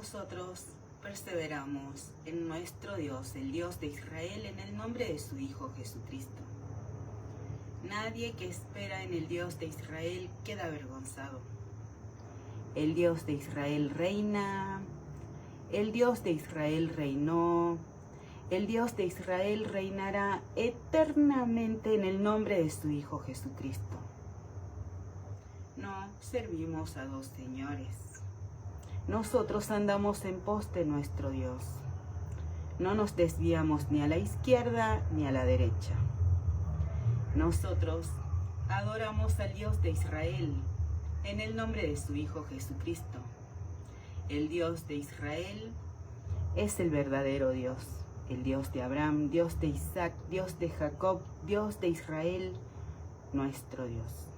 nosotros perseveramos en nuestro Dios, el Dios de Israel, en el nombre de su Hijo Jesucristo. Nadie que espera en el Dios de Israel queda avergonzado. El Dios de Israel reina, el Dios de Israel reinó, el Dios de Israel reinará eternamente en el nombre de su Hijo Jesucristo. No servimos a dos señores. Nosotros andamos en pos de nuestro Dios. No nos desviamos ni a la izquierda ni a la derecha. Nosotros adoramos al Dios de Israel en el nombre de su Hijo Jesucristo. El Dios de Israel es el verdadero Dios, el Dios de Abraham, Dios de Isaac, Dios de Jacob, Dios de Israel, nuestro Dios.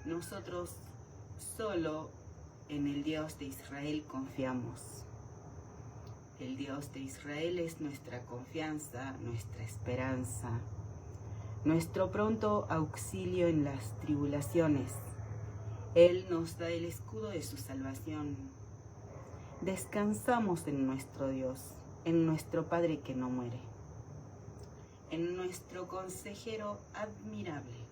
Nosotros solo en el Dios de Israel confiamos. El Dios de Israel es nuestra confianza, nuestra esperanza, nuestro pronto auxilio en las tribulaciones. Él nos da el escudo de su salvación. Descansamos en nuestro Dios, en nuestro Padre que no muere, en nuestro consejero admirable.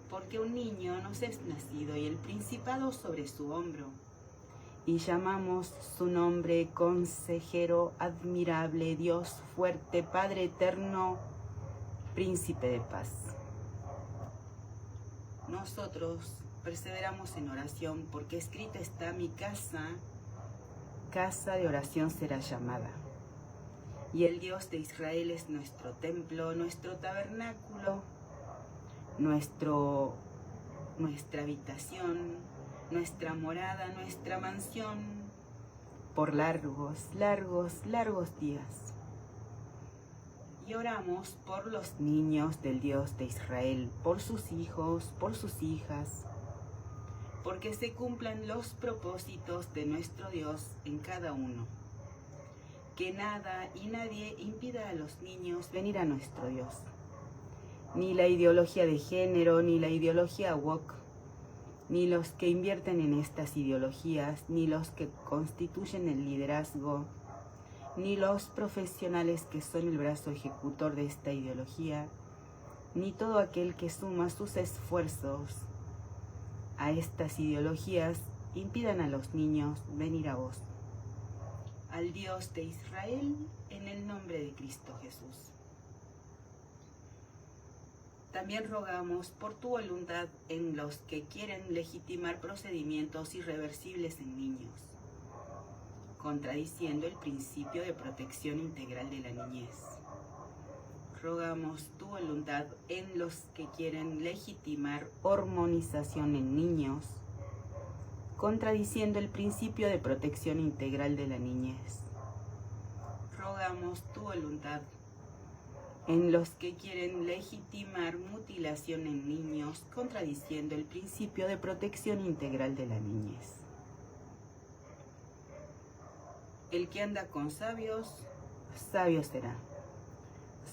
Porque un niño nos es nacido y el principado sobre su hombro, y llamamos su nombre Consejero admirable, Dios fuerte, Padre eterno, Príncipe de paz. Nosotros perseveramos en oración porque escrito está: mi casa, casa de oración será llamada. Y el Dios de Israel es nuestro templo, nuestro tabernáculo, nuestra habitación, nuestra morada, nuestra mansión, por largos días. Y oramos por los niños del Dios de Israel, por sus hijos, por sus hijas, porque se cumplan los propósitos de nuestro Dios en cada uno. Que nada y nadie impida a los niños venir a nuestro Dios. Ni la ideología de género, ni la ideología woke, ni los que invierten en estas ideologías, ni los que constituyen el liderazgo, ni los profesionales que son el brazo ejecutor de esta ideología, ni todo aquel que suma sus esfuerzos a estas ideologías impidan a los niños venir a vos, al Dios de Israel, en el nombre de Cristo Jesús. También rogamos por tu voluntad en los que quieren legitimar procedimientos irreversibles en niños, contradiciendo el principio de protección integral de la niñez. Rogamos tu voluntad en los que quieren legitimar hormonización en niños, contradiciendo el principio de protección integral de la niñez. Rogamos tu voluntad en los que quieren legitimar mutilación en niños, contradiciendo el principio de protección integral de la niñez. El que anda con sabios, sabio será.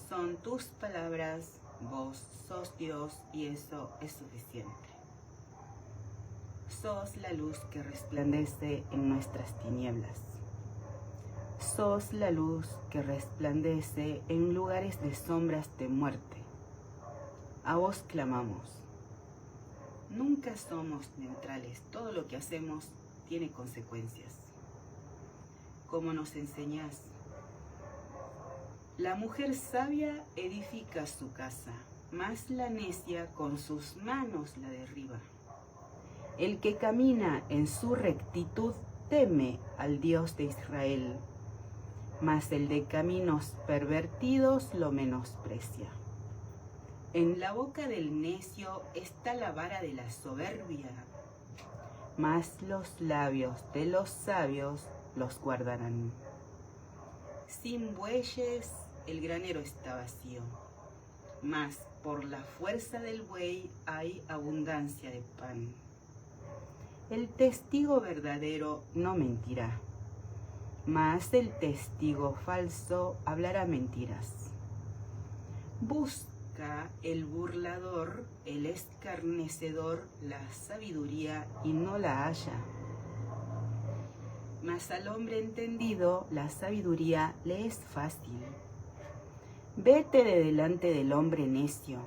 Son tus palabras, vos sos Dios y eso es suficiente. Sos la luz que resplandece en nuestras tinieblas. Sos la luz que resplandece en lugares de sombras de muerte. A vos clamamos. Nunca somos neutrales, todo lo que hacemos tiene consecuencias. Como nos enseñás, la mujer sabia edifica su casa, mas la necia con sus manos la derriba. El que camina en su rectitud teme al Dios de Israel, mas el de caminos pervertidos lo menosprecia. En la boca del necio está la vara de la soberbia, mas los labios de los sabios los guardarán. Sin bueyes el granero está vacío, mas por la fuerza del buey hay abundancia de pan. El testigo verdadero no mentirá, mas el testigo falso hablará mentiras. Busca el burlador, el escarnecedor, la sabiduría y no la halla. mas al hombre entendido la sabiduría le es fácil. Vete de delante del hombre necio,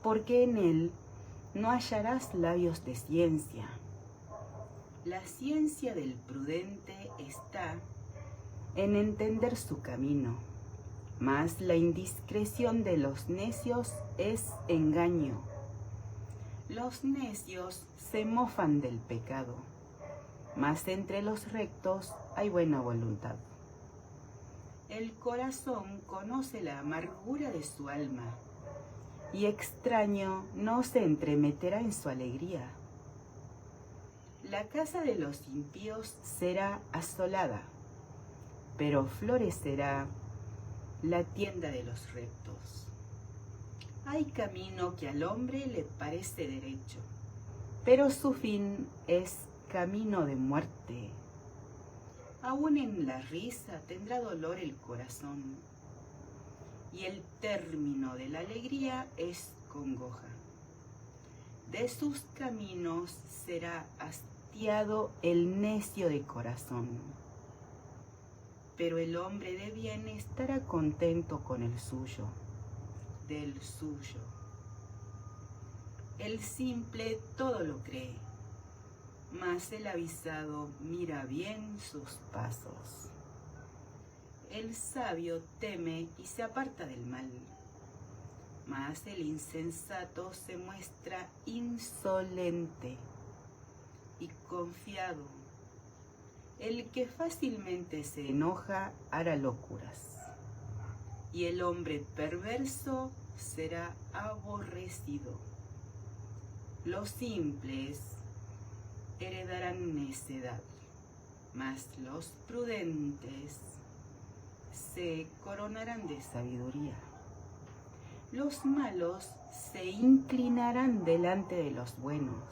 porque en él no hallarás labios de ciencia. La ciencia del prudente está en entender su camino, mas la indiscreción de los necios es engaño. Los necios se mofan del pecado, mas entre los rectos hay buena voluntad. El corazón conoce la amargura de su alma, y extraño no se entremeterá en su alegría. La casa de los impíos será asolada, pero florecerá la tienda de los rectos. Hay camino que al hombre le parece derecho, pero su fin es camino de muerte. Aún en la risa tendrá dolor el corazón, y el término de la alegría es congoja. De sus caminos será hastiado el necio de corazón, pero el hombre de bien estará contento con el suyo, del suyo. El simple todo lo cree, mas el avisado mira bien sus pasos. El sabio teme y se aparta del mal, mas el insensato se muestra insolente y confiado. El que fácilmente se enoja hará locuras, y el hombre perverso será aborrecido. Los simples heredarán necedad, mas los prudentes se coronarán de sabiduría. Los malos se inclinarán delante de los buenos,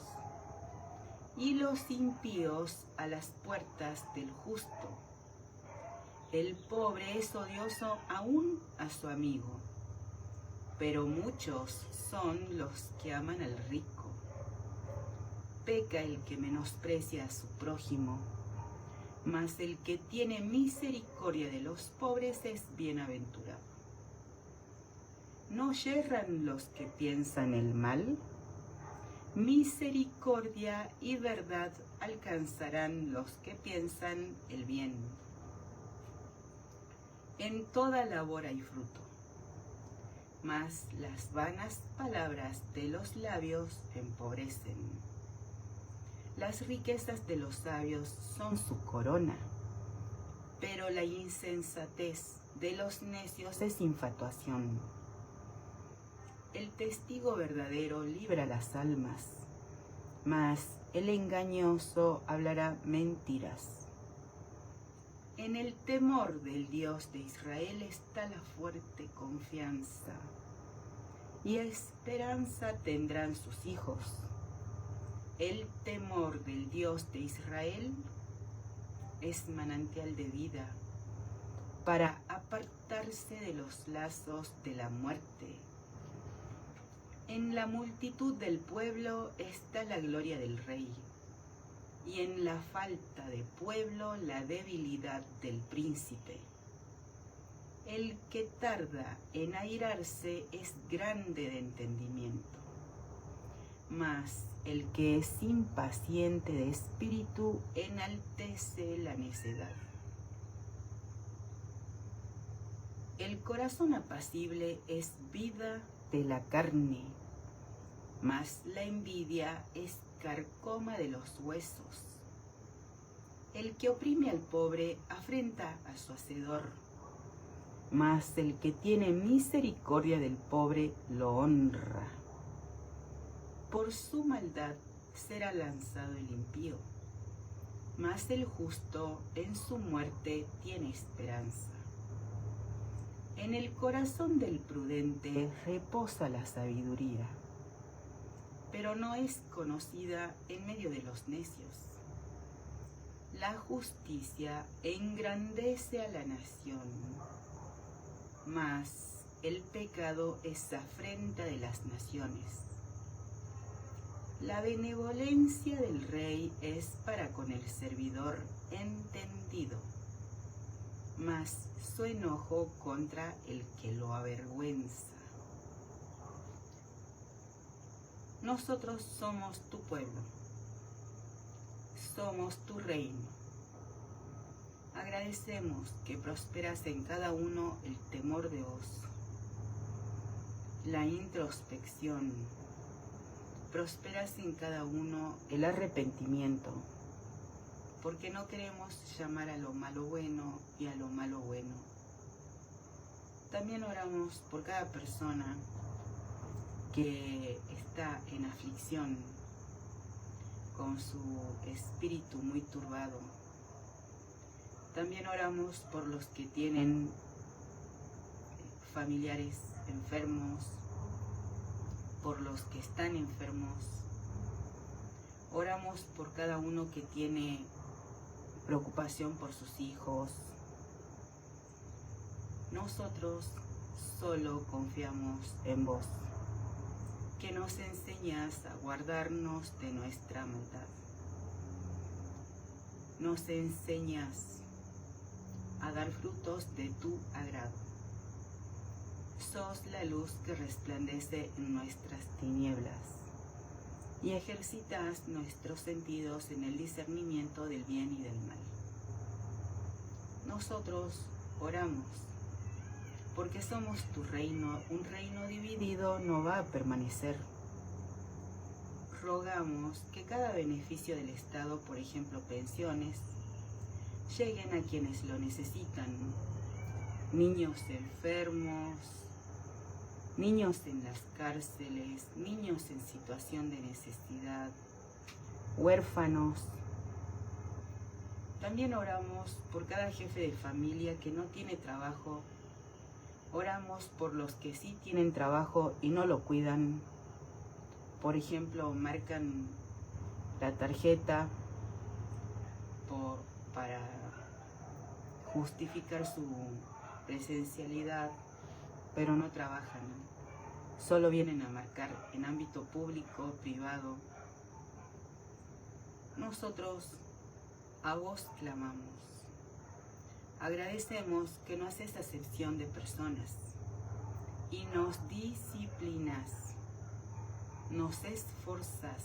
y los impíos a las puertas del justo. El pobre es odioso aún a su amigo, pero muchos son los que aman al rico. Peca el que menosprecia a su prójimo, mas el que tiene misericordia de los pobres es bienaventurado. ¿No yerran los que piensan el mal? Misericordia y verdad alcanzarán los que piensan el bien. En toda labor hay fruto, mas las vanas palabras de los labios empobrecen. Las riquezas de los sabios son su corona, pero la insensatez de los necios es infatuación. El testigo verdadero libra las almas, mas el engañoso hablará mentiras. En el temor del Dios de Israel está la fuerte confianza, y esperanza tendrán sus hijos. El temor del Dios de Israel es manantial de vida para apartarse de los lazos de la muerte. En la multitud del pueblo está la gloria del rey, y en la falta de pueblo la debilidad del príncipe. El que tarda en airarse es grande de entendimiento, mas el que es impaciente de espíritu enaltece la necedad. El corazón apacible es vida de la carne, mas la envidia es carcoma de los huesos. El que oprime al pobre afrenta a su hacedor, mas el que tiene misericordia del pobre lo honra. Por su maldad será lanzado el impío, mas el justo en su muerte tiene esperanza. En el corazón del prudente reposa la sabiduría, pero no es conocida en medio de los necios. La justicia engrandece a la nación, mas el pecado es afrenta de las naciones. La benevolencia del Rey es para con el servidor entendido, mas su enojo contra el que lo avergüenza. Nosotros somos tu pueblo, somos tu reino. Agradecemos que prosperas en cada uno el temor de vos, la introspección. Prosperas en cada uno el arrepentimiento, porque no queremos llamar a lo malo bueno y a lo malo bueno. También oramos por cada persona que está en aflicción, con su espíritu muy turbado. También oramos por los que tienen familiares enfermos, por los que están enfermos. Oramos por cada uno que tiene preocupación por sus hijos. Nosotros solo confiamos en vos, que nos enseñas a guardarnos de nuestra maldad. Nos enseñas a dar frutos de tu agrado. Sos la luz que resplandece en nuestras tinieblas y ejercitas nuestros sentidos en el discernimiento del bien y del mal. Nosotros oramos porque somos tu reino. Un reino dividido no va a permanecer. Rogamos que cada beneficio del Estado, por ejemplo pensiones, lleguen a quienes lo necesitan. Niños enfermos, niños en las cárceles, niños en situación de necesidad, huérfanos. También oramos por cada jefe de familia que no tiene trabajo. Oramos por los que sí tienen trabajo y no lo cuidan. Por ejemplo, marcan la tarjeta para justificar su presencialidad, pero no trabajan. Solo vienen a marcar en ámbito público, privado. Nosotros a vos clamamos. Agradecemos que no haces acepción de personas y nos disciplinas, nos esforzas.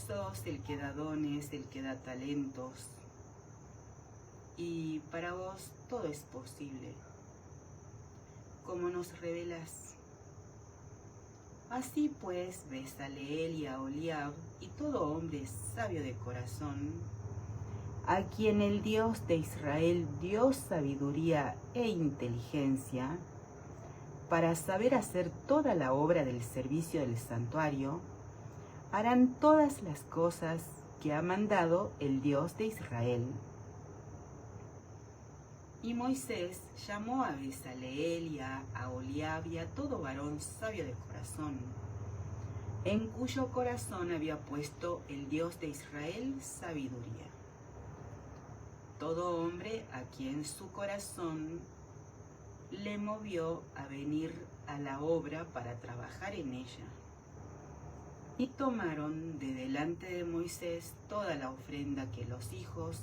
Sos el que da dones, el que da talentos, y para vos todo es posible. Como nos revelas. Así pues, Bezaleel y Aholiab y todo hombre sabio de corazón, a quien el Dios de Israel dio sabiduría e inteligencia para saber hacer toda la obra del servicio del santuario, harán todas las cosas que ha mandado el Dios de Israel. Y Moisés llamó a Bezaleel y a Aholiab y a todo varón sabio de corazón, en cuyo corazón había puesto el Dios de Israel sabiduría. Todo hombre a quien su corazón le movió a venir a la obra para trabajar en ella. Y tomaron de delante de Moisés toda la ofrenda que los hijos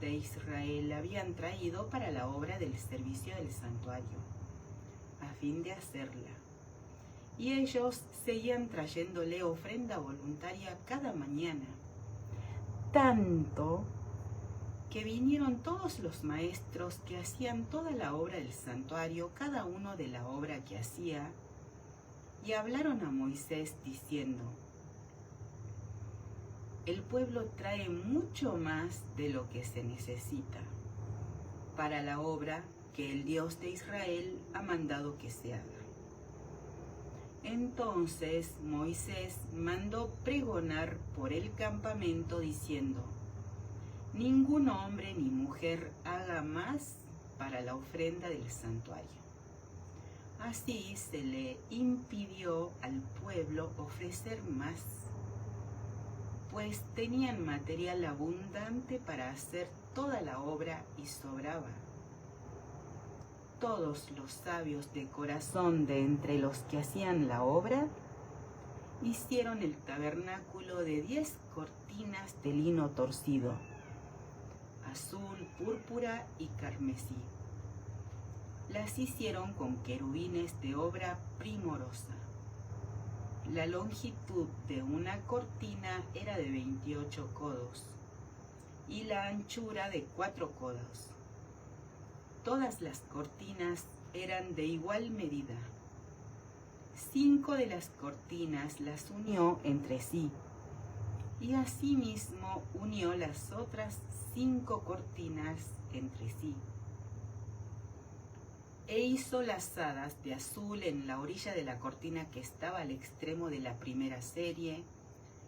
de Israel habían traído para la obra del servicio del santuario, a fin de hacerla. Y ellos seguían trayéndole ofrenda voluntaria cada mañana, tanto que vinieron todos los maestros que hacían toda la obra del santuario, cada uno de la obra que hacía, y hablaron a Moisés diciendo: el pueblo trae mucho más de lo que se necesita para la obra que el Dios de Israel ha mandado que se haga. Entonces Moisés mandó pregonar por el campamento diciendo: ningún hombre ni mujer haga más para la ofrenda del santuario. Así se le impidió al pueblo ofrecer más, pues tenían material abundante para hacer toda la obra y sobraba. todos los sabios de corazón de entre los que hacían la obra, hicieron el tabernáculo de 10 cortinas de lino torcido, azul, púrpura y carmesí. Las hicieron con querubines de obra primorosa. La longitud de una cortina era de 28 codos y la anchura de 4 codos. Todas las cortinas eran de igual medida. 5 de las cortinas las unió entre sí, y asimismo unió las otras 5 cortinas entre sí. E hizo lazadas de azul en la orilla de la cortina que estaba al extremo de la primera serie,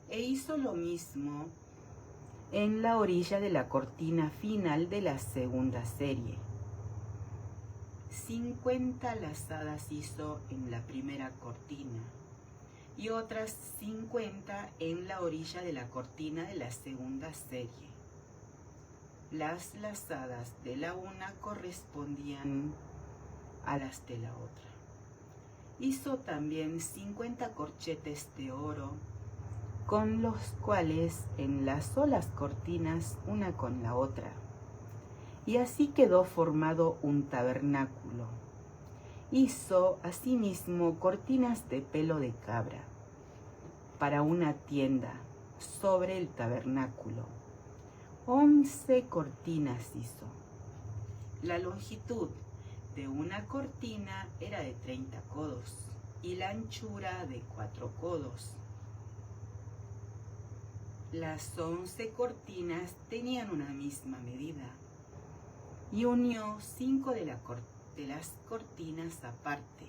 e hizo lo mismo en la orilla de la cortina final de la segunda serie. 50 lazadas hizo en la primera cortina y otras 50 en la orilla de la cortina de la segunda serie. Las lazadas de la una correspondían a las de la otra. Hizo también 50 corchetes de oro, con los cuales enlazó las cortinas una con la otra. Y así quedó formado un tabernáculo. Hizo asimismo cortinas de pelo de cabra para una tienda sobre el tabernáculo. 11 cortinas hizo. La longitud de una cortina era de 30 codos y la anchura de 4 codos. Las 11 cortinas tenían una misma medida. Y unió 5 de las cortinas aparte,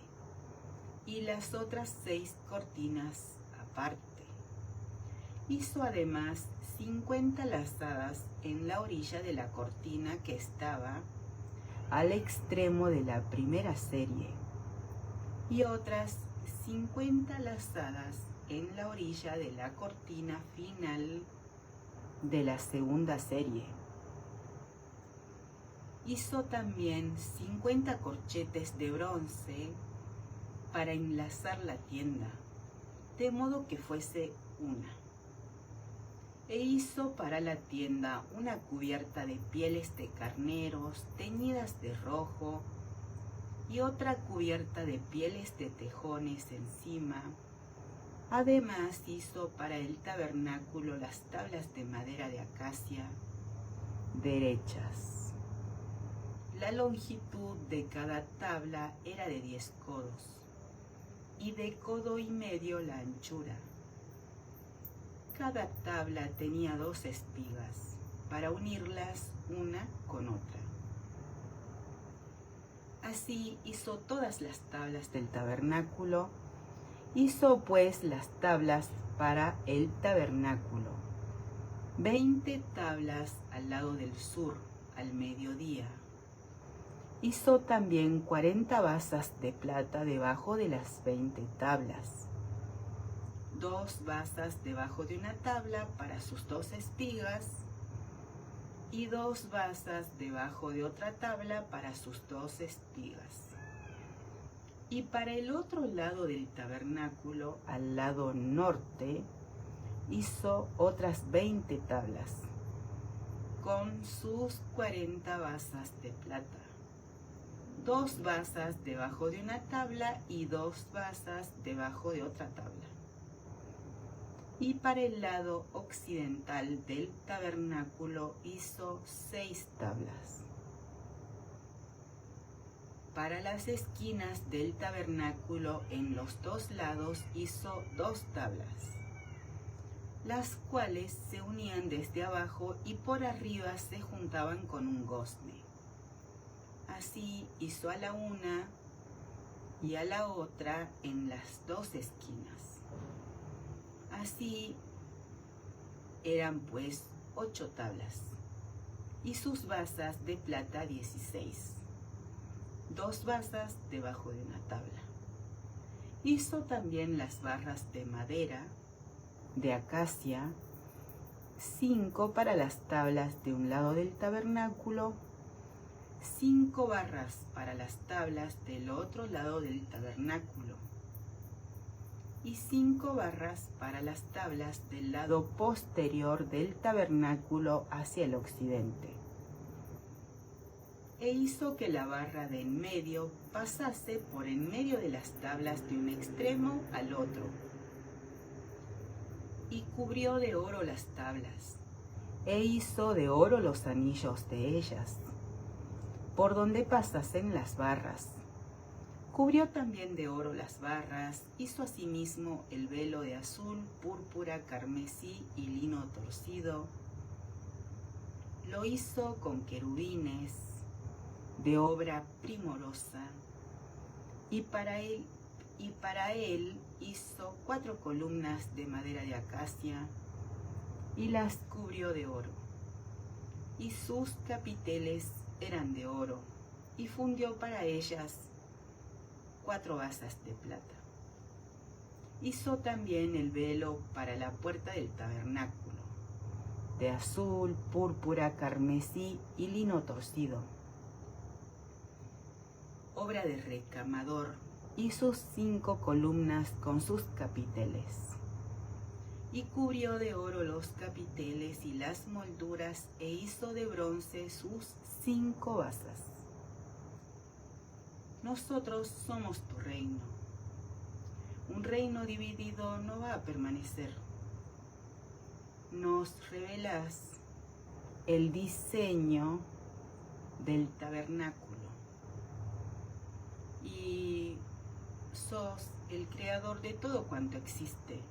y las otras 6 cortinas aparte. Hizo además 50 lazadas en la orilla de la cortina que estaba al extremo de la primera serie, y otras 50 lazadas en la orilla de la cortina final de la segunda serie. Hizo también 50 corchetes de bronce para enlazar la tienda, de modo que fuese una. E hizo para la tienda una cubierta de pieles de carneros teñidas de rojo y otra cubierta de pieles de tejones encima. Además hizo para el tabernáculo las tablas de madera de acacia derechas. La longitud de cada tabla era de 10 codos, y de codo y medio la anchura. Cada tabla tenía 2 espigas, para unirlas una con otra. Así hizo todas las tablas del tabernáculo. Hizo pues las tablas para el tabernáculo, 20 tablas al lado del sur, al mediodía. Hizo también 40 basas de plata debajo de las 20 tablas. 2 basas debajo de una tabla para sus 2 espigas y 2 basas debajo de otra tabla para sus 2 espigas. Y para el otro lado del tabernáculo, al lado norte, hizo otras 20 tablas con sus 40 basas de plata. 2 basas debajo de una tabla y 2 basas debajo de otra tabla. Y para el lado occidental del tabernáculo hizo 6 tablas. Para las esquinas del tabernáculo en los 2 lados hizo 2 tablas, las cuales se unían desde abajo y por arriba se juntaban con un gozne. Así hizo a la una y a la otra en las 2 esquinas. Así eran pues 8 tablas, y sus basas de plata 16, 2 basas debajo de una tabla. Hizo también las barras de madera, de acacia, 5 para las tablas de un lado del tabernáculo, 5 barras para las tablas del otro lado del tabernáculo y 5 barras para las tablas del lado posterior del tabernáculo hacia el occidente. E hizo que la barra de en medio pasase por en medio de las tablas de un extremo al otro, y cubrió de oro las tablas, e hizo de oro los anillos de ellas, por donde pasasen las barras. Cubrió también de oro las barras, hizo asimismo el velo de azul, púrpura, carmesí y lino torcido. Lo hizo con querubines, de obra primorosa, y para él hizo 4 columnas de madera de acacia, y las cubrió de oro, y sus capiteles eran de oro, y fundió para ellas 4 basas de plata. Hizo también el velo para la puerta del tabernáculo, de azul, púrpura, carmesí y lino torcido, obra de recamador, y sus 5 columnas con sus capiteles. Y cubrió de oro los capiteles y las molduras, e hizo de bronce sus 5 basas. Nosotros somos tu reino. Un reino dividido no va a permanecer. Nos revelas el diseño del tabernáculo y sos el creador de todo cuanto existe,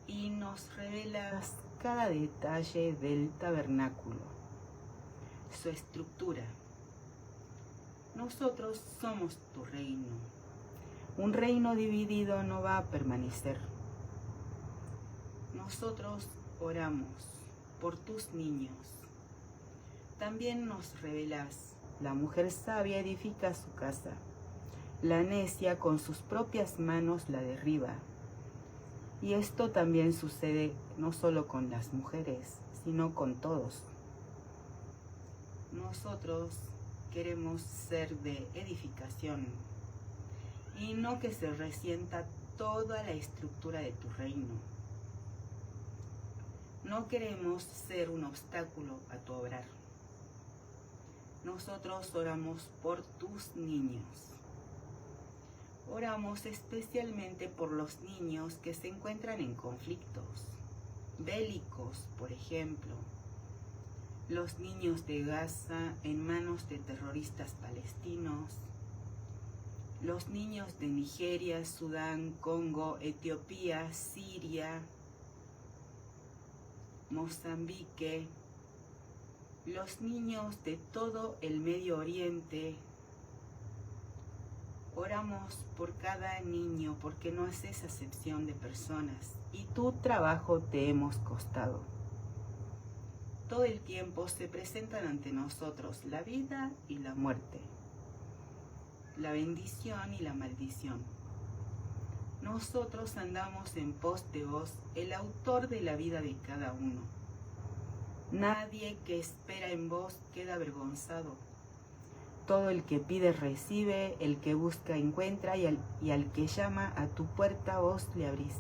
y nos revelas cada detalle del tabernáculo, su estructura. Nosotros somos tu reino. Un reino dividido no va a permanecer. Nosotros oramos por tus niños. También nos revelas: la mujer sabia edifica su casa, la necia con sus propias manos la derriba. Y esto también sucede no solo con las mujeres, sino con todos. Nosotros queremos ser de edificación, y no que se resienta toda la estructura de tu reino. No queremos ser un obstáculo a tu obrar. Nosotros oramos por tus niños. Oramos especialmente por los niños que se encuentran en conflictos bélicos, por ejemplo, los niños de Gaza en manos de terroristas palestinos, los niños de Nigeria, Sudán, Congo, Etiopía, Siria, Mozambique, los niños de todo el Medio Oriente. Oramos por cada niño porque no haces acepción de personas y tu trabajo te hemos costado. Todo el tiempo se presentan ante nosotros la vida y la muerte, la bendición y la maldición. Nosotros andamos en pos de vos, el autor de la vida de cada uno. Nadie que espera en vos queda avergonzado. Todo el que pide recibe, el que busca encuentra, y al que llama a tu puerta vos le abrís.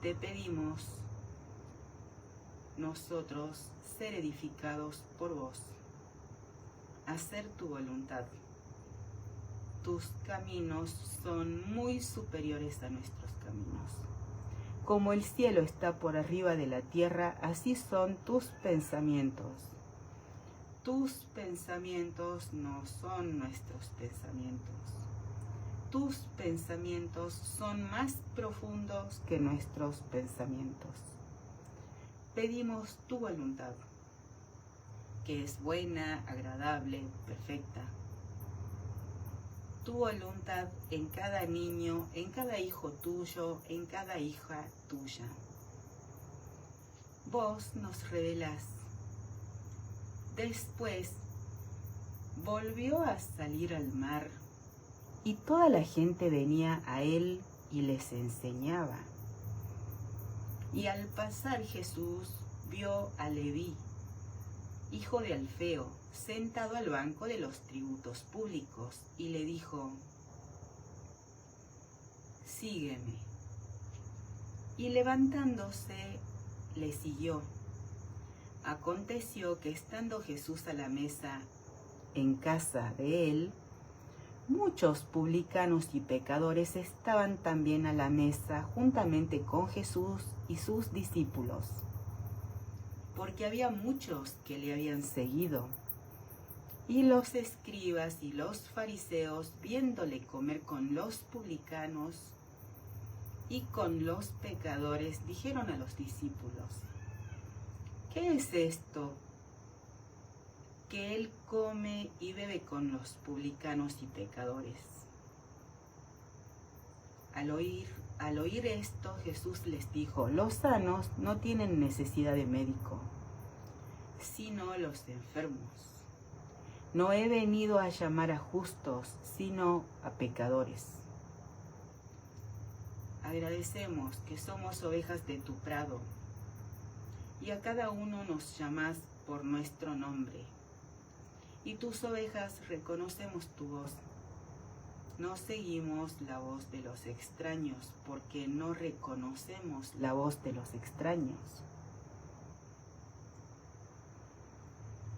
Te pedimos nosotros ser edificados por vos, hacer tu voluntad. Tus caminos son muy superiores a nuestros caminos. Como el cielo está por arriba de la tierra, así son tus pensamientos. Tus pensamientos no son nuestros pensamientos. Tus pensamientos son más profundos que nuestros pensamientos. Pedimos tu voluntad, que es buena, agradable, perfecta. Tu voluntad en cada niño, en cada hijo tuyo, en cada hija tuya. Vos nos revelás. Después volvió a salir al mar, y toda la gente venía a él y les enseñaba. Y al pasar Jesús vio a Leví, hijo de Alfeo, sentado al banco de los tributos públicos, y le dijo: sígueme. Y levantándose, le siguió. Aconteció que estando Jesús a la mesa en casa de él, muchos publicanos y pecadores estaban también a la mesa juntamente con Jesús y sus discípulos, porque había muchos que le habían seguido. Y los escribas y los fariseos, viéndole comer con los publicanos y con los pecadores, dijeron a los discípulos: ¿qué es esto que él come y bebe con los publicanos y pecadores? Al oír esto, Jesús les dijo: los sanos no tienen necesidad de médico, sino los enfermos. No he venido a llamar a justos, sino a pecadores. Agradecemos que somos ovejas de tu prado, y a cada uno nos llamas por nuestro nombre. Y tus ovejas reconocemos tu voz. No seguimos la voz de los extraños, porque no reconocemos la voz de los extraños.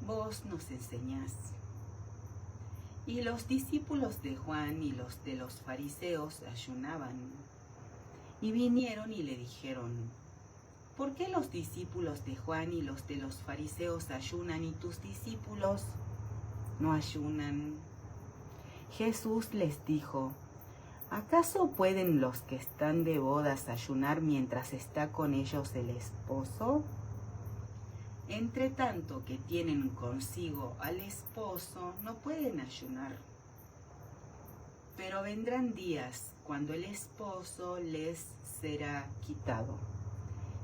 Vos nos enseñás. Y los discípulos de Juan y los de los fariseos ayunaban. Y vinieron y le dijeron: ¿por qué los discípulos de Juan y los de los fariseos ayunan y tus discípulos no ayunan? Jesús les dijo: ¿acaso pueden los que están de bodas ayunar mientras está con ellos el esposo? Entre tanto que tienen consigo al esposo, no pueden ayunar. Pero vendrán días cuando el esposo les será quitado,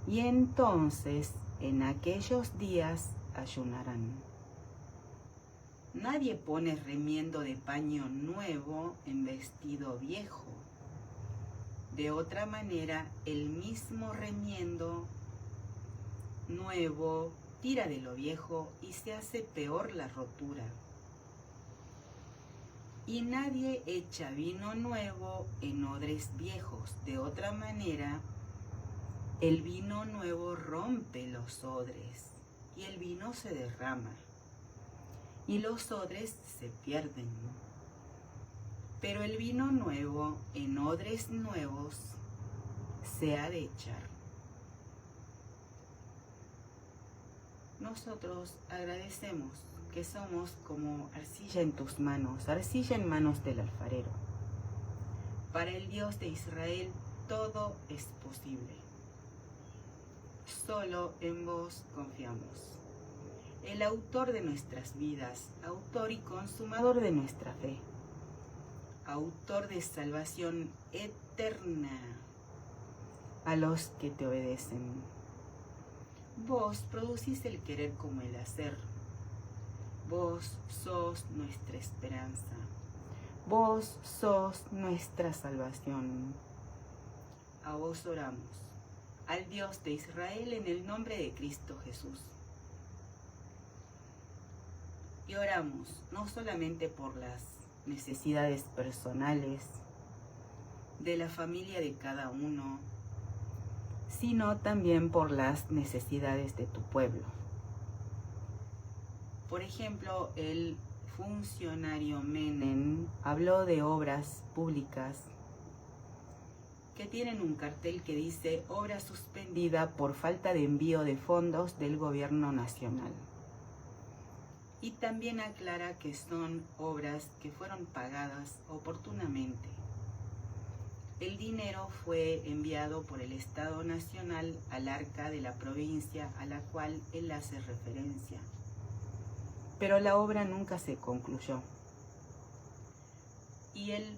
y entonces en aquellos días ayunarán. Nadie pone remiendo de paño nuevo en vestido viejo. De otra manera, el mismo remiendo nuevo tira de lo viejo y se hace peor la rotura. Y nadie echa vino nuevo en odres viejos. De otra manera, el vino nuevo rompe los odres y el vino se derrama y los odres se pierden. Pero el vino nuevo en odres nuevos se ha de echar. Nosotros agradecemos que somos como arcilla en tus manos, arcilla en manos del alfarero. Para el Dios de Israel todo es posible. Solo en vos confiamos. El autor de nuestras vidas, autor y consumador de nuestra fe, autor de salvación eterna a los que te obedecen. Vos producís el querer como el hacer. Vos sos nuestra esperanza. Vos sos nuestra salvación. A vos oramos, al Dios de Israel, en el nombre de Cristo Jesús. Y oramos no solamente por las necesidades personales de la familia de cada uno, sino también por las necesidades de tu pueblo. Por ejemplo, el funcionario Menem habló de obras públicas que tienen un cartel que dice: obra suspendida por falta de envío de fondos del gobierno nacional. Y también aclara que son obras que fueron pagadas oportunamente. El dinero fue enviado por el Estado Nacional al arca de la provincia a la cual él hace referencia. Pero la obra nunca se concluyó. Y él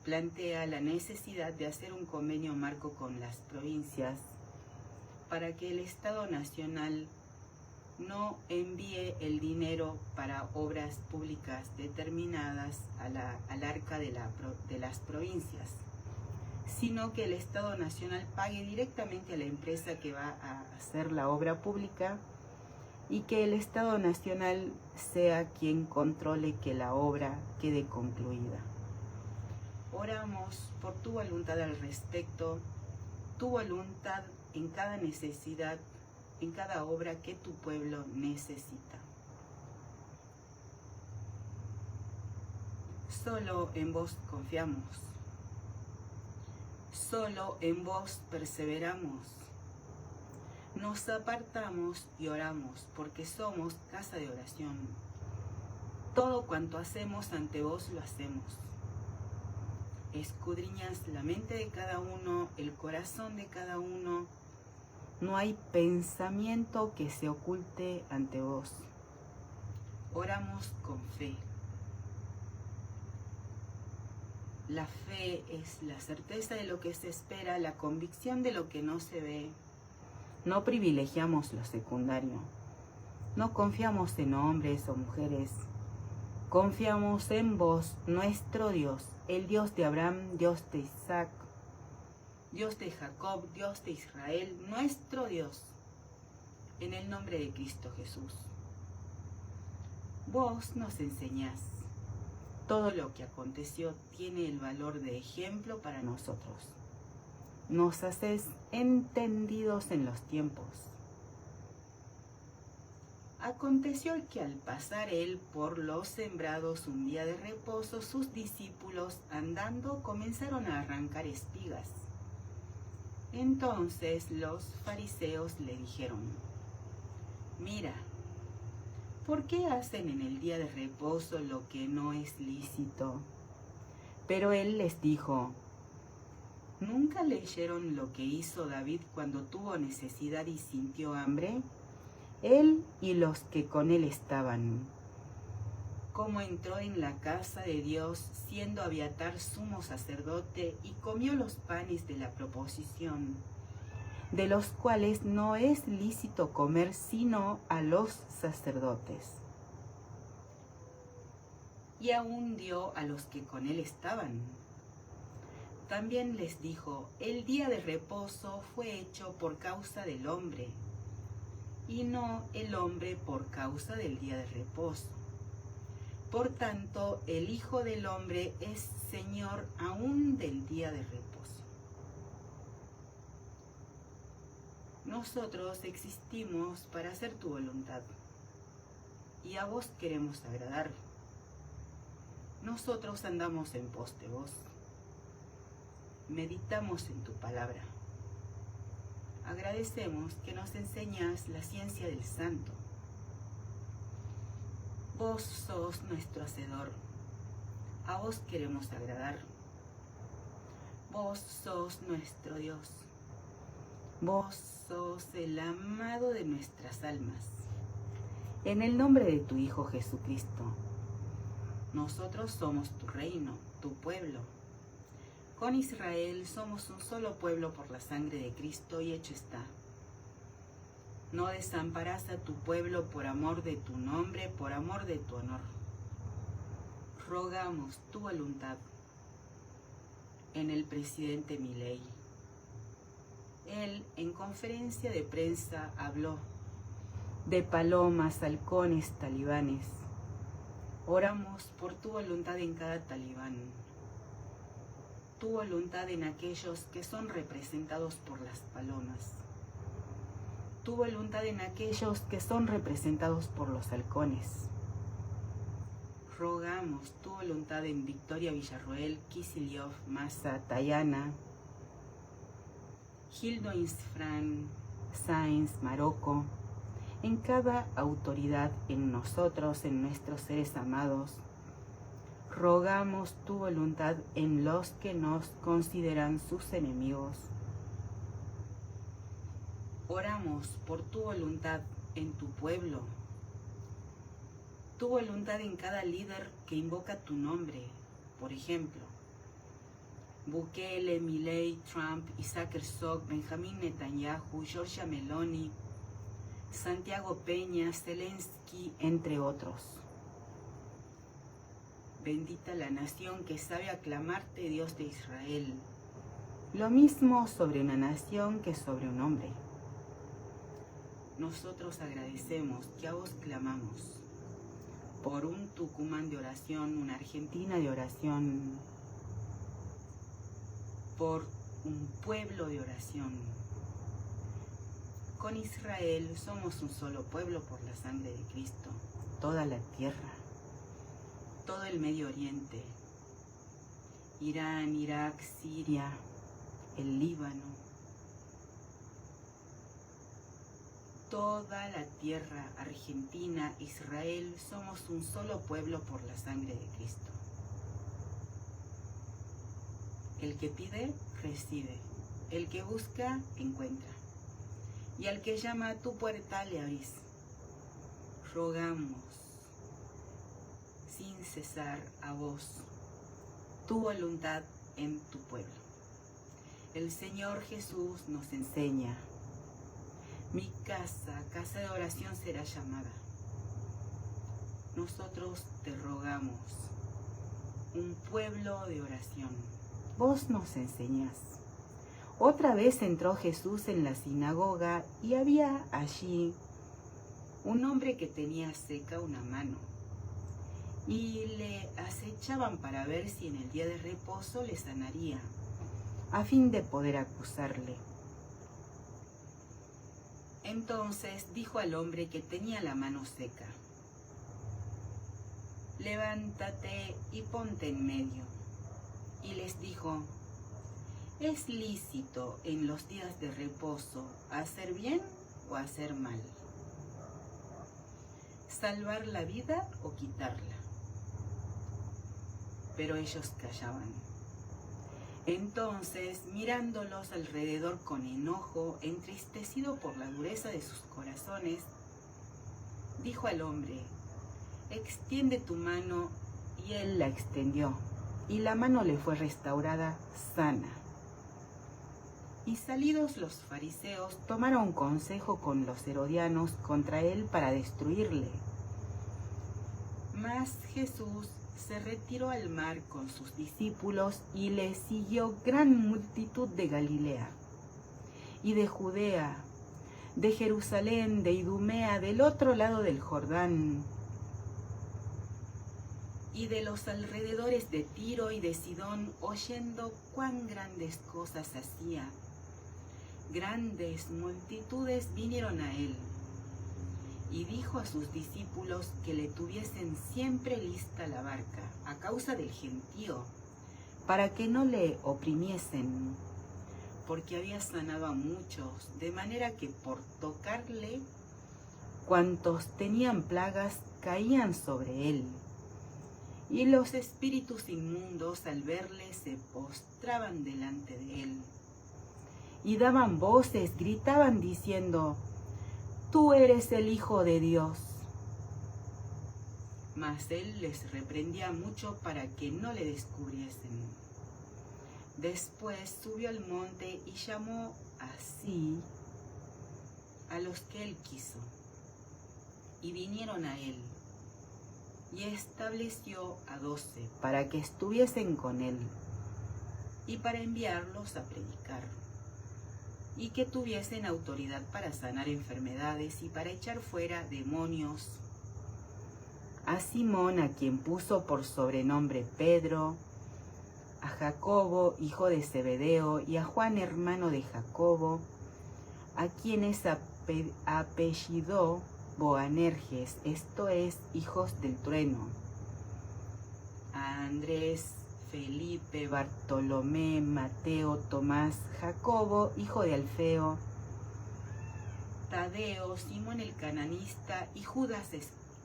plantea la necesidad de hacer un convenio marco con las provincias para que el Estado Nacional no envíe el dinero para obras públicas determinadas al arca de las provincias, sino que el Estado Nacional pague directamente a la empresa que va a hacer la obra pública y que el Estado Nacional sea quien controle que la obra quede concluida. Oramos por tu voluntad al respecto, tu voluntad en cada necesidad, en cada obra que tu pueblo necesita. Solo en vos confiamos, solo en vos perseveramos. Nos apartamos y oramos porque somos casa de oración. Todo cuanto hacemos ante vos lo hacemos. Escudriñas la mente de cada uno, el corazón de cada uno. No hay pensamiento que se oculte ante vos. Oramos con fe. La fe es la certeza de lo que se espera, la convicción de lo que no se ve. No privilegiamos lo secundario. No confiamos en hombres o mujeres. Confiamos en vos, nuestro Dios, el Dios de Abraham, Dios de Isaac, Dios de Jacob, Dios de Israel, nuestro Dios, en el nombre de Cristo Jesús. Vos nos enseñás. Todo lo que aconteció tiene el valor de ejemplo para nosotros. Nos haces entendidos en los tiempos. Aconteció que al pasar él por los sembrados un día de reposo, sus discípulos andando comenzaron a arrancar espigas. Entonces los fariseos le dijeron: mira, ¿por qué hacen en el día de reposo lo que no es lícito? Pero él les dijo: ¿nunca leyeron lo que hizo David cuando tuvo necesidad y sintió hambre? Él y los que con él estaban. Cómo entró en la casa de Dios, siendo Abiatar sumo sacerdote, y comió los panes de la proposición, de los cuales no es lícito comer sino a los sacerdotes. Y aún dio a los que con él estaban. También les dijo: el día de reposo fue hecho por causa del hombre, y no el hombre por causa del día de reposo. Por tanto, el Hijo del Hombre es Señor aún del día de reposo. Nosotros existimos para hacer tu voluntad, y a vos queremos agradar. Nosotros andamos en pos de vos. Meditamos en tu palabra. Agradecemos que nos enseñas la ciencia del santo. Vos sos nuestro hacedor. A vos queremos agradar. Vos sos nuestro Dios. Vos sos el amado de nuestras almas. En el nombre de tu Hijo Jesucristo, nosotros somos tu reino, tu pueblo. Con Israel somos un solo pueblo por la sangre de Cristo, y hecho está. No desamparás a tu pueblo por amor de tu nombre, por amor de tu honor. Rogamos tu voluntad en el presidente Milei. Él en conferencia de prensa habló de palomas, halcones, talibanes. Oramos por tu voluntad en cada talibán. Tu voluntad en aquellos que son representados por las palomas. Tu voluntad en aquellos que son representados por los halcones. Rogamos tu voluntad en Victoria Villarroel, Kicillof, Massa, Tayana, Gildo Insfran, Sáenz, Marocco, en cada autoridad, en nosotros, en nuestros seres amados. Rogamos tu voluntad en los que nos consideran sus enemigos. Oramos por tu voluntad en tu pueblo, tu voluntad en cada líder que invoca tu nombre. Por ejemplo, Bukele, Milei, Trump, Isaac Herzog, Benjamín Netanyahu, Giorgia Meloni, Santiago Peña, Zelensky, entre otros. Bendita la nación que sabe aclamarte, Dios de Israel. Lo mismo sobre una nación que sobre un hombre. nosotros agradecemos que a vos clamamos por un Tucumán de oración, una Argentina de oración, por un pueblo de oración. Con Israel somos un solo pueblo por la sangre de Cristo. Toda la tierra, todo el Medio Oriente, Irán, Irak, Siria, el Líbano, toda la tierra, Argentina, Israel, somos un solo pueblo por la sangre de Cristo. El que pide, recibe. El que busca, encuentra. Y al que llama a tu puerta, le abrís. Rogamos, sin cesar, a vos, tu voluntad en tu pueblo. El Señor Jesús nos enseña: mi casa, casa de oración será llamada. Nosotros te rogamos, un pueblo de oración. Vos nos enseñás. Otra vez entró Jesús en la sinagoga y había allí un hombre que tenía seca una mano. Y le acechaban para ver si en el día de reposo le sanaría, a fin de poder acusarle. Entonces dijo al hombre que tenía la mano seca: levántate y ponte en medio. Y les dijo: ¿es lícito en los días de reposo hacer bien o hacer mal? ¿Salvar la vida o quitarla? Pero ellos callaban. Entonces, mirándolos alrededor con enojo, entristecido por la dureza de sus corazones, dijo al hombre: extiende tu mano. Y él la extendió, y la mano le fue restaurada sana. Y salidos los fariseos, tomaron consejo con los herodianos contra él para destruirle. Mas Jesús se retiró al mar con sus discípulos y le siguió gran multitud de Galilea y de Judea, de Jerusalén, de Idumea, del otro lado del Jordán, y de los alrededores de Tiro y de Sidón, oyendo cuán grandes cosas hacía. Grandes multitudes vinieron a él, y dijo a sus discípulos que le tuviesen siempre lista la barca, a causa del gentío, para que no le oprimiesen, porque había sanado a muchos, de manera que por tocarle, cuantos tenían plagas caían sobre él. Y los espíritus inmundos, al verle, se postraban delante de él, y daban voces, gritaban diciendo: tú eres el Hijo de Dios. Mas él les reprendía mucho para que no le descubriesen. Después subió al monte y llamó así a los que él quiso, y vinieron a él, y estableció a 12 para que estuviesen con él, y para enviarlos a predicar, y que tuviesen autoridad para sanar enfermedades y para echar fuera demonios. A Simón, a quien puso por sobrenombre Pedro, a Jacobo, hijo de Zebedeo, y a Juan, hermano de Jacobo, a quienes apellidó Boanerges, esto es, hijos del trueno, a Andrés, Felipe, Bartolomé, Mateo, Tomás, Jacobo, hijo de Alfeo, Tadeo, Simón el cananista y Judas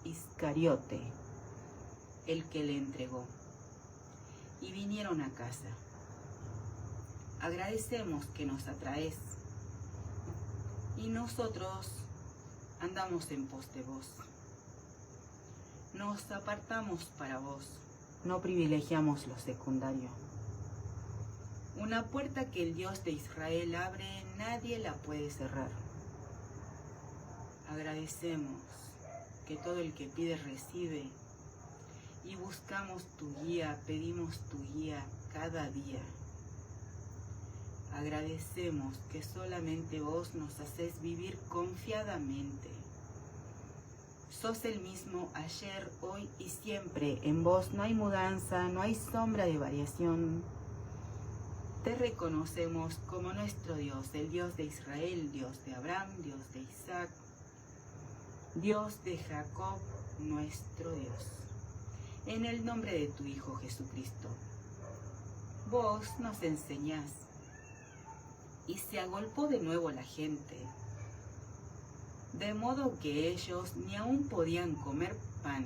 Iscariote, el que le entregó. Y vinieron a casa. Agradecemos que nos atraes, y nosotros andamos en pos de vos. Nos apartamos para vos, no privilegiamos lo secundario. Una puerta que el Dios de Israel abre, nadie la puede cerrar. Agradecemos que todo el que pide recibe, y buscamos tu guía, pedimos tu guía cada día. Agradecemos que solamente vos nos haces vivir confiadamente. Sos el mismo ayer, hoy y siempre. En vos no hay mudanza, no hay sombra de variación. Te reconocemos como nuestro Dios, el Dios de Israel, Dios de Abraham, Dios de Isaac, Dios de Jacob, nuestro Dios. En el nombre de tu Hijo Jesucristo, vos nos enseñás. Y se agolpó de nuevo la gente, de modo que ellos ni aún podían comer pan.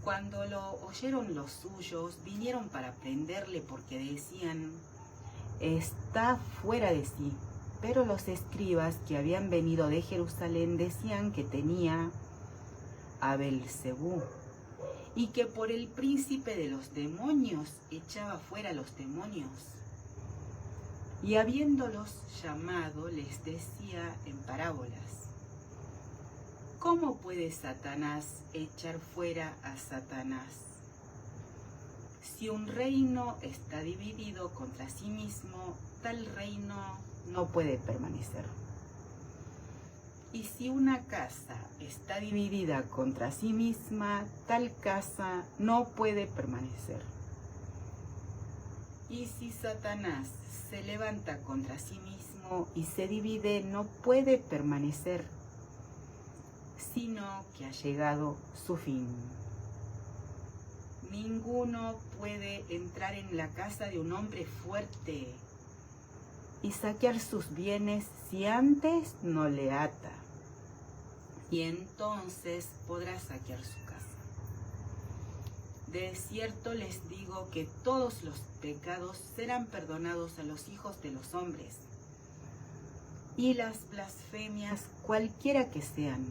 Cuando lo oyeron los suyos, vinieron para prenderle porque decían, está fuera de sí. Pero los escribas que habían venido de Jerusalén decían que tenía a Belcebú y que por el príncipe de los demonios echaba fuera a los demonios. Y habiéndolos llamado, les decía en parábolas, ¿cómo puede Satanás echar fuera a Satanás? Si un reino está dividido contra sí mismo, tal reino no puede permanecer. Y si una casa está dividida contra sí misma, tal casa no puede permanecer. Y si Satanás se levanta contra sí mismo y se divide, no puede permanecer, sino que ha llegado su fin. Ninguno puede entrar en la casa de un hombre fuerte y saquear sus bienes si antes no le ata, y entonces podrá saquear su casa. De cierto les digo que todos los pecados serán perdonados a los hijos de los hombres, y las blasfemias cualquiera que sean,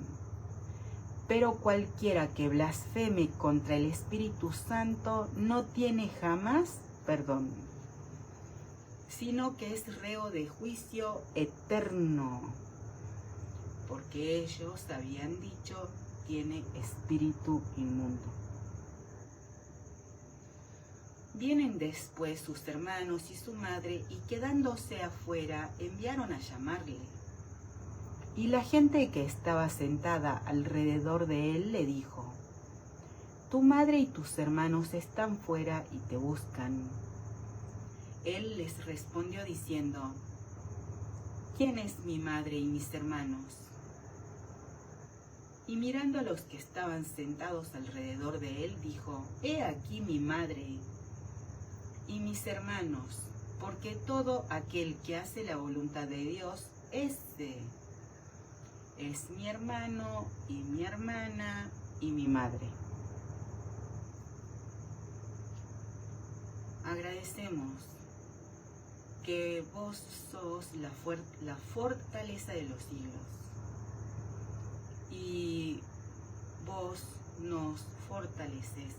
pero cualquiera que blasfeme contra el Espíritu Santo no tiene jamás perdón, sino que es reo de juicio eterno, porque ellos habían dicho, tiene espíritu inmundo. Vienen después sus hermanos y su madre, y quedándose afuera, enviaron a llamarle. Y la gente que estaba sentada alrededor de él le dijo, tu madre y tus hermanos están fuera y te buscan. Él les respondió diciendo, ¿quién es mi madre y mis hermanos? Y mirando a los que estaban sentados alrededor de él, dijo, he aquí mi madre y mis hermanos, porque todo aquel que hace la voluntad de Dios, ese es mi hermano y mi hermana y mi madre. Agradecemos que vos sos la fortaleza de los siglos y vos nos fortaleces.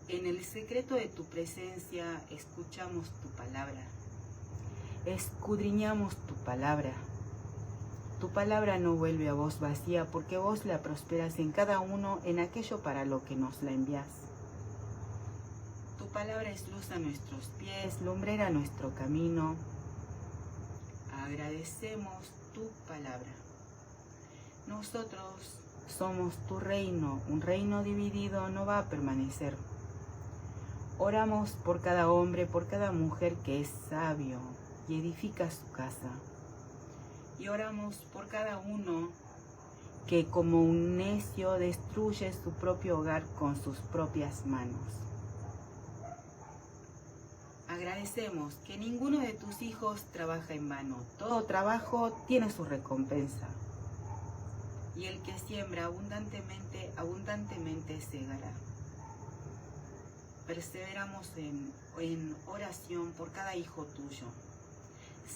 En el secreto de tu presencia escuchamos tu palabra, escudriñamos tu palabra. Tu palabra no vuelve a vos vacía, porque vos la prosperas en cada uno en aquello para lo que nos la envías. Tu palabra es luz a nuestros pies, lumbrera a nuestro camino. Agradecemos tu palabra. Nosotros somos tu reino, un reino dividido no va a permanecer. Oramos por cada hombre, por cada mujer que es sabio y edifica su casa. Y oramos por cada uno que como un necio destruye su propio hogar con sus propias manos. Agradecemos que ninguno de tus hijos trabaja en vano. Todo trabajo tiene su recompensa. Y el que siembra abundantemente, abundantemente segará. Perseveramos en oración por cada hijo tuyo.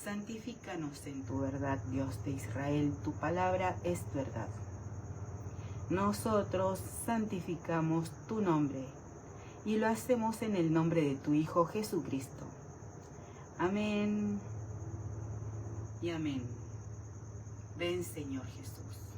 Santifícanos en tu verdad, Dios de Israel, tu palabra es verdad. Nosotros santificamos tu nombre y lo hacemos en el nombre de tu Hijo Jesucristo. Amén y amén. Ven, Señor Jesús.